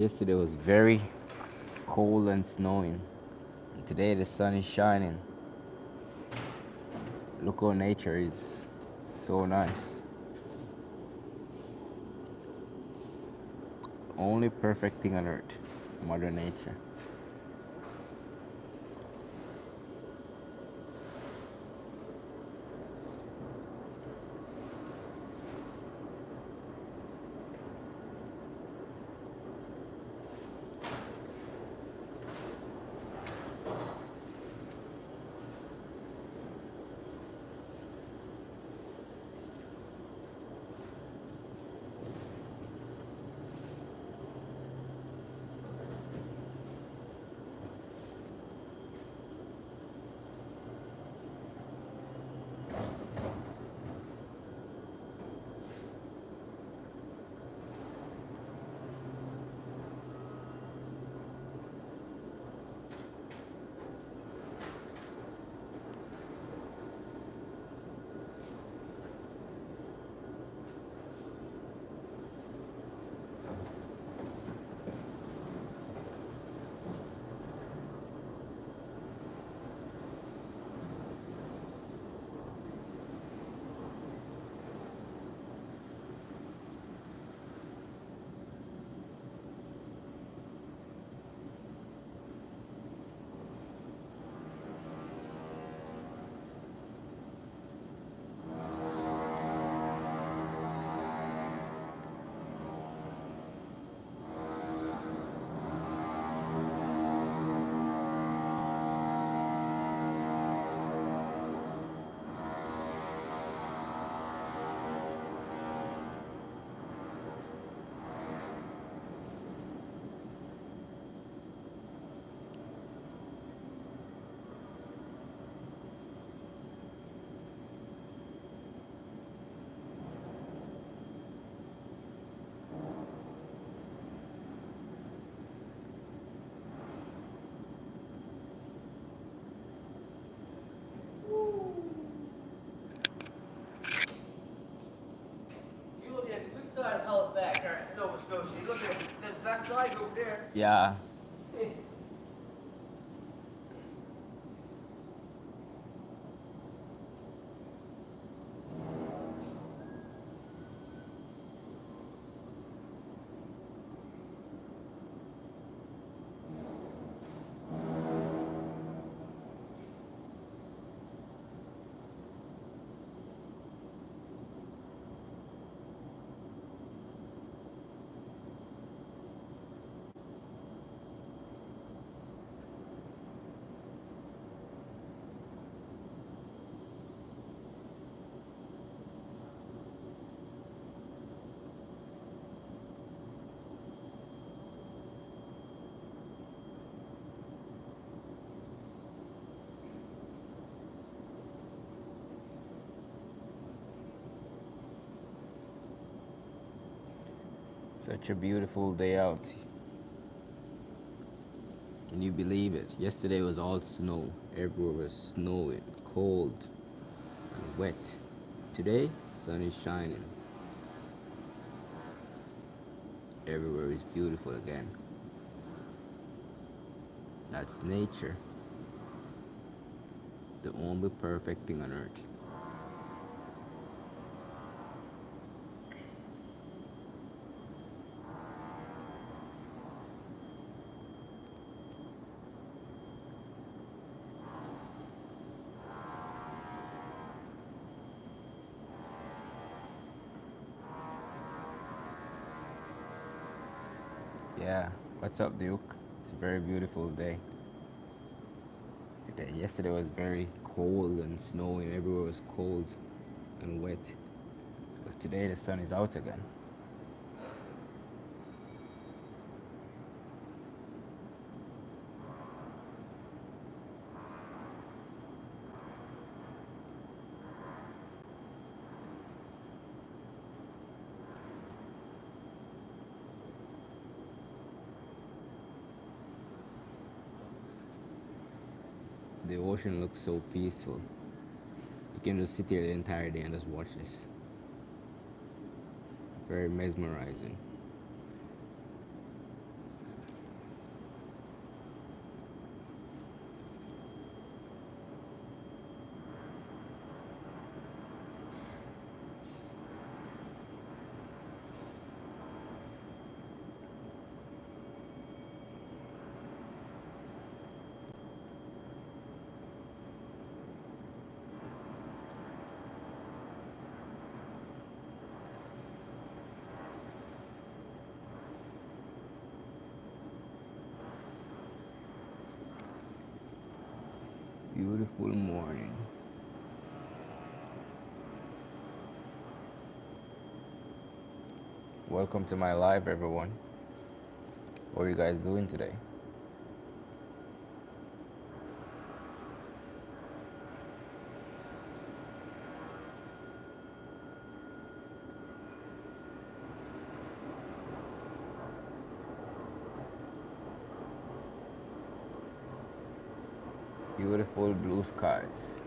Yesterday was very cold and snowing. And today the sun is shining. Look how nature is so nice. Only perfect thing on earth, Mother Nature. You look at the good side of Halifax, or Nova Scotia. You look at the best side over there. Yeah, such a beautiful day out. Can you believe it? Yesterday was all snow. Everywhere was snowy, cold, and wet. Today, sun is shining. Everywhere is beautiful again. That's nature, the only perfect thing on earth. Yeah, what's up, Duke? It's a very beautiful day. Yesterday was very cold and snowy, and everywhere was cold and wet. But today the sun is out again. The ocean looks so peaceful. You can just sit here the entire day and just watch this. Very mesmerizing. Beautiful morning. Welcome to my live, everyone. What are you guys doing today? Beautiful blue skies.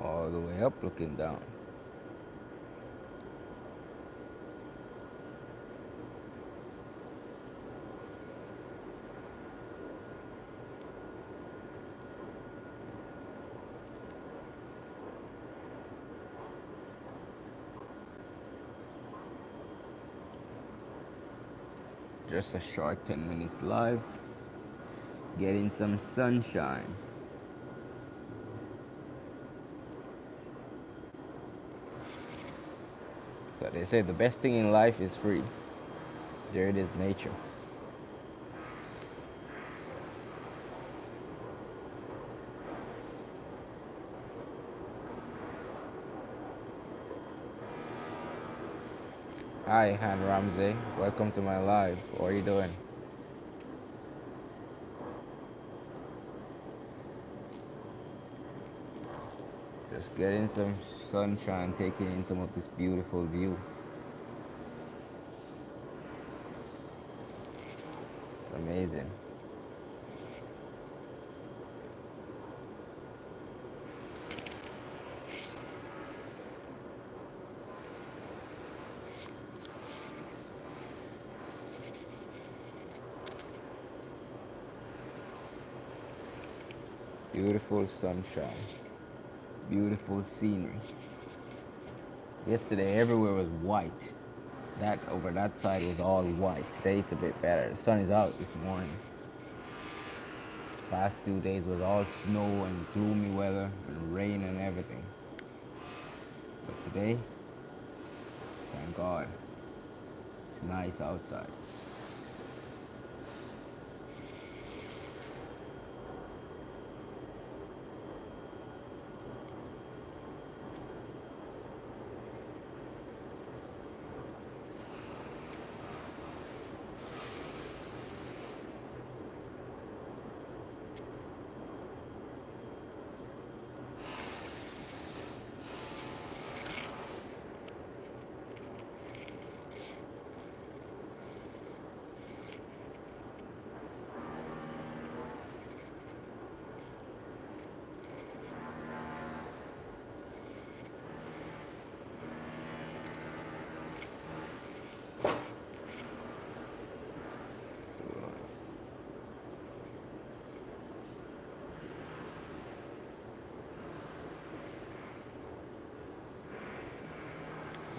All the way up, looking down. Just a short 10 minutes live. Getting some sunshine. So they say the best thing in life is free. There it is, nature. Hi, Han Ramsey. Welcome to my live. How are you doing? Just getting some sunshine, taking in some of this beautiful view. It's amazing. Beautiful sunshine. Beautiful scenery. Yesterday everywhere was white. That over that side was all white. Today it's a bit better. The sun is out this morning. Past 2 days was all snow and gloomy weather and rain and everything. But today, thank God, it's nice outside.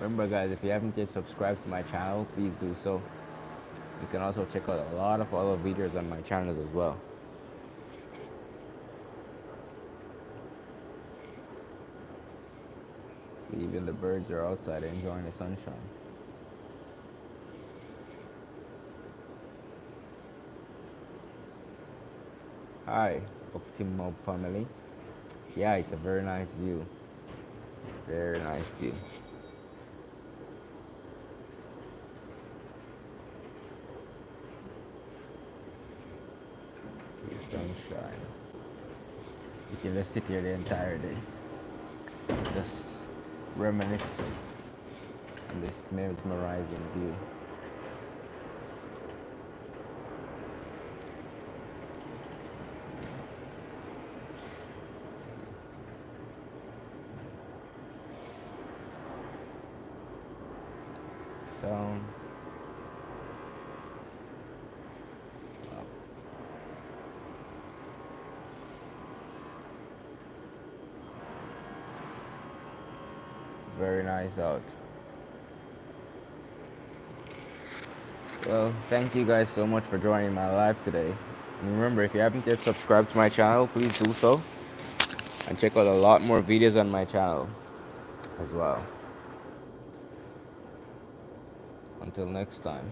Remember guys, if you haven't yet subscribed to my channel, please do so. You can also check out a lot of other videos on my channels as well. Even the birds are outside enjoying the sunshine. Hi, Optimo family. Yeah, it's a very nice view. Very nice view. Sunshine. You can just sit here the entire day. Just reminisce on this mesmerizing view. Down. Up. Very nice out. Well, thank you guys so much for joining my live today. And remember, if you haven't yet subscribed to my channel, please do so. And check out a lot more videos on my channel as well. Until next time.